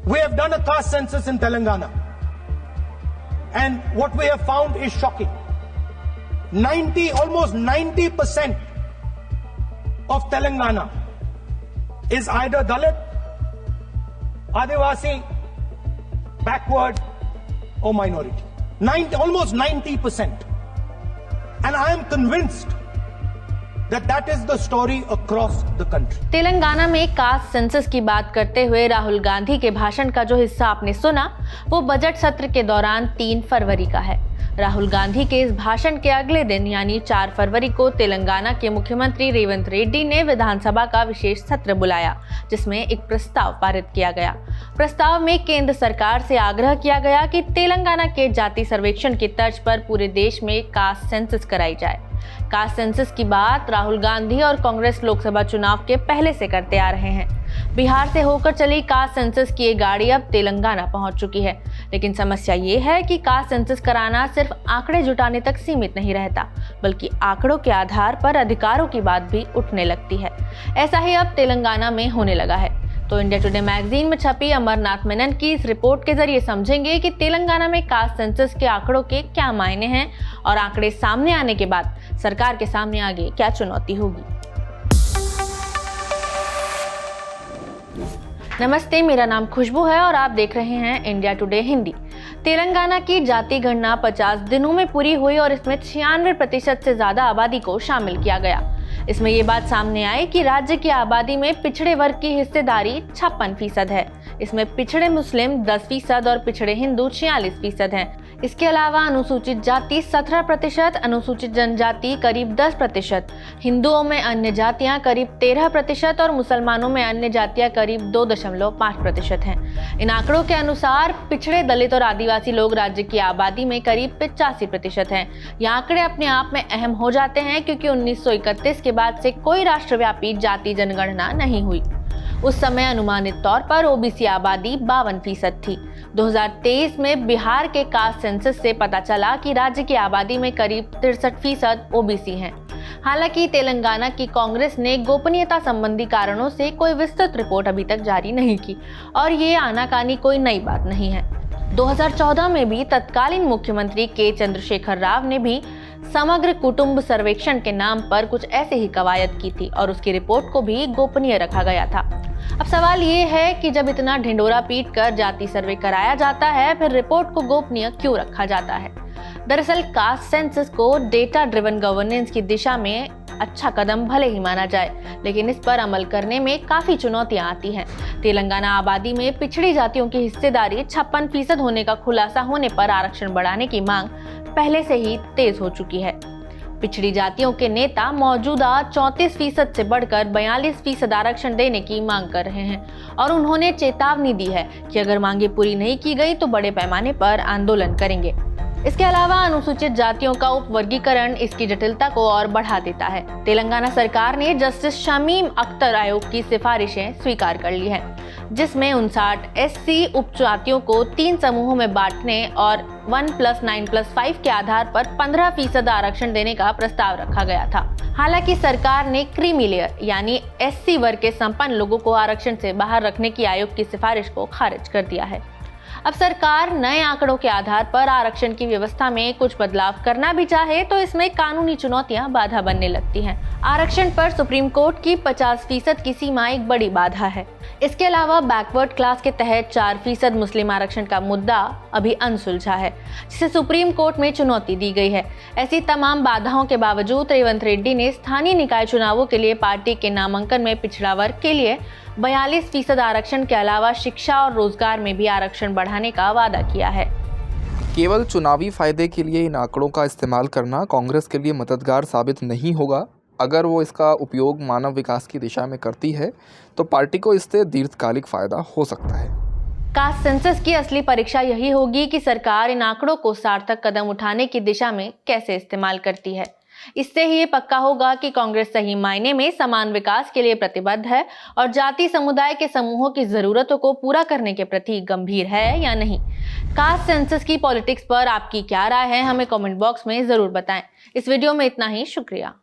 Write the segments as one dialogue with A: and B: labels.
A: We have done a caste census in Telangana, and what we have found is shocking. Almost 90% of Telangana is either Dalit, Adivasi, backward, or minority. Almost 90%. And I am convinced that is the story across the country.
B: Telangana में caste census की बात करते हुए राहुल गांधी के भाषण का जो हिस्सा आपने सुना वो बजट सत्र के दौरान 3 फरवरी का है। राहुल गांधी के इस भाषण के अगले दिन यानी 4 फरवरी को तेलंगाना के मुख्यमंत्री रेवंत रेड्डी ने विधानसभा का विशेष सत्र बुलाया, जिसमें एक प्रस्ताव पारित किया गया। प्रस्ताव में केंद्र सरकार से आग्रह किया गया कि तेलंगाना के जाति सर्वेक्षण की तर्ज पर पूरे देश में कास्ट सेंसस कराई जाए। कास्ट सेंसस की बात राहुल गांधी और कांग्रेस लोकसभा चुनाव के पहले से करते आ रहे हैं। बिहार से होकर चली कास्ट सेंसस की ये गाड़ी अब तेलंगाना पहुंच चुकी है, लेकिन समस्या ये है कि कास्ट सेंसस कराना सिर्फ आंकड़े जुटाने तक सीमित नहीं रहता, बल्कि आंकड़ों के आधार पर अधिकारों की बात भी उठने लगती है। ऐसा ही अब तेलंगाना में होने लगा है। तो इंडिया टुडे मैगजीन में छपी अमरनाथ मेनन की इस रिपोर्ट के जरिए समझेंगे कि तेलंगाना में कास्ट सेंसस के आंकड़ों के क्या मायने हैं और आंकड़े सामने आने के बाद सरकार के सामने आगे क्या चुनौती होगी। नमस्ते, मेरा नाम खुशबू है और आप देख रहे हैं इंडिया टुडे हिंदी। तेलंगाना की जाति गणना 50 दिनों में पूरी हुई और इसमें 96% से ज्यादा आबादी को शामिल किया गया। इसमें ये बात सामने आई कि राज्य की आबादी में पिछड़े वर्ग की हिस्सेदारी 56% है। इसमें पिछड़े मुस्लिम 10% और पिछड़े हिंदू 46% हैं। इसके अलावा अनुसूचित जाति 17%, अनुसूचित जनजाति करीब 10%, हिंदुओं में अन्य जातियां करीब 13% और मुसलमानों में अन्य जातियां करीब 2.5% हैं। इन आंकड़ों के अनुसार पिछड़े, दलित और आदिवासी लोग राज्य की आबादी में करीब 85% हैं। ये आंकड़े अपने आप में अहम हो जाते हैं क्योंकि 1931 के बाद से कोई राष्ट्रव्यापी जाति जनगणना नहीं हुई। उस समय अनुमानित तौर पर ओबीसी आबादी 52% थी। 2023 में बिहार के कास्ट सेंसस से पता चला कि राज्य की आबादी में करीब 63% ओबीसी हैं। हालांकि तेलंगाना की कांग्रेस ने गोपनीयता संबंधी कारणों से कोई विस्तृत रिपोर्ट अभी तक जारी नहीं की और ये आनाकानी कोई नई बात नहीं है। 2014 में भी तत्कालीन मुख्यमंत्री के चंद्रशेखर राव ने भी समग्र कुटुंब सर्वेक्षण के नाम पर कुछ ऐसे ही कवायद की थी और उसकी रिपोर्ट को भी गोपनीय रखा गया था। अब सवाल ये है कि जब इतना ढिंडोरा पीट कर जाति सर्वे कराया जाता है, फिर रिपोर्ट को गोपनीय क्यों रखा जाता है? दरअसल कास्ट सेंसस को डेटा ड्रिवन गवर्नेंस की दिशा में अच्छा कदम भले ही माना जाए, लेकिन इस पर अमल करने में काफी चुनौतियां आती हैं। तेलंगाना आबादी में पिछड़ी जातियों की हिस्सेदारी 56% होने का खुलासा होने पर आरक्षण बढ़ाने की मांग पहले से ही तेज हो चुकी है। पिछड़ी जातियों के नेता मौजूदा 34% से बढ़कर 42% आरक्षण देने की मांग कर रहे हैं और उन्होंने चेतावनी दी है कि अगर मांगे पूरी नहीं की गई तो बड़े पैमाने पर आंदोलन करेंगे। इसके अलावा अनुसूचित जातियों का उपवर्गीकरण इसकी जटिलता को और बढ़ा देता है। तेलंगाना सरकार ने जस्टिस शमीम अख्तर आयोग की सिफारिशें स्वीकार कर ली हैं, जिसमें 59 एससी उपजातियों को 3 समूहों में बांटने और 1+9+5 के आधार पर 15% आरक्षण देने का प्रस्ताव रखा गया था। हालांकि सरकार ने क्रीमी लेयर यानी एससी वर्ग के संपन्न लोगों को आरक्षण से बाहर रखने की आयोग की सिफारिश को खारिज कर दिया है। अब सरकार नए आंकड़ों के आधार पर आरक्षण की व्यवस्था में कुछ बदलाव करना भी चाहे तो इसमें कानूनी चुनौतियां बाधा बनने लगती हैं। आरक्षण पर सुप्रीम कोर्ट की 50% की सीमा एक बड़ी बाधा है। इसके अलावा बैकवर्ड क्लास के तहत 4% मुस्लिम आरक्षण का मुद्दा अभी अनसुलझा है, जिसे सुप्रीम कोर्ट में चुनौती दी गई है। ऐसी तमाम बाधाओं के बावजूद रेवंत रेड्डी ने स्थानीय निकाय चुनावों के लिए पार्टी के नामांकन में पिछड़ा वर्ग के लिए 42% आरक्षण के अलावा शिक्षा और रोजगार में भी आरक्षण बढ़ाने का वादा किया है।
C: केवल चुनावी फायदे के लिए इन आंकड़ों का इस्तेमाल करना कांग्रेस के लिए मददगार साबित नहीं होगा। अगर वो इसका उपयोग मानव विकास की दिशा में करती है तो पार्टी को इससे दीर्घकालिक फायदा हो सकता है।
B: कास्ट सेंसस की असली परीक्षा यही होगी कि सरकार इन आंकड़ों को सार्थक कदम उठाने की दिशा में कैसे इस्तेमाल करती है। इससे ही ये पक्का होगा कि कांग्रेस सही मायने में समान विकास के लिए प्रतिबद्ध है और जाति समुदाय के समूहों की जरूरतों को पूरा करने के प्रति गंभीर है या नहीं। कास्ट सेंसस की पॉलिटिक्स पर आपकी क्या राय है, हमें कमेंट बॉक्स में जरूर बताएं। इस वीडियो में इतना ही, शुक्रिया।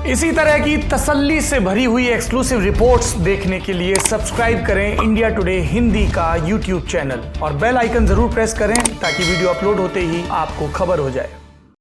D: इसी तरह की तसल्ली से भरी हुई एक्सक्लूसिव रिपोर्ट्स देखने के लिए सब्सक्राइब करें इंडिया टुडे हिंदी का यूट्यूब चैनल और बेल आइकन जरूर प्रेस करें ताकि वीडियो अपलोड होते ही आपको खबर हो जाए।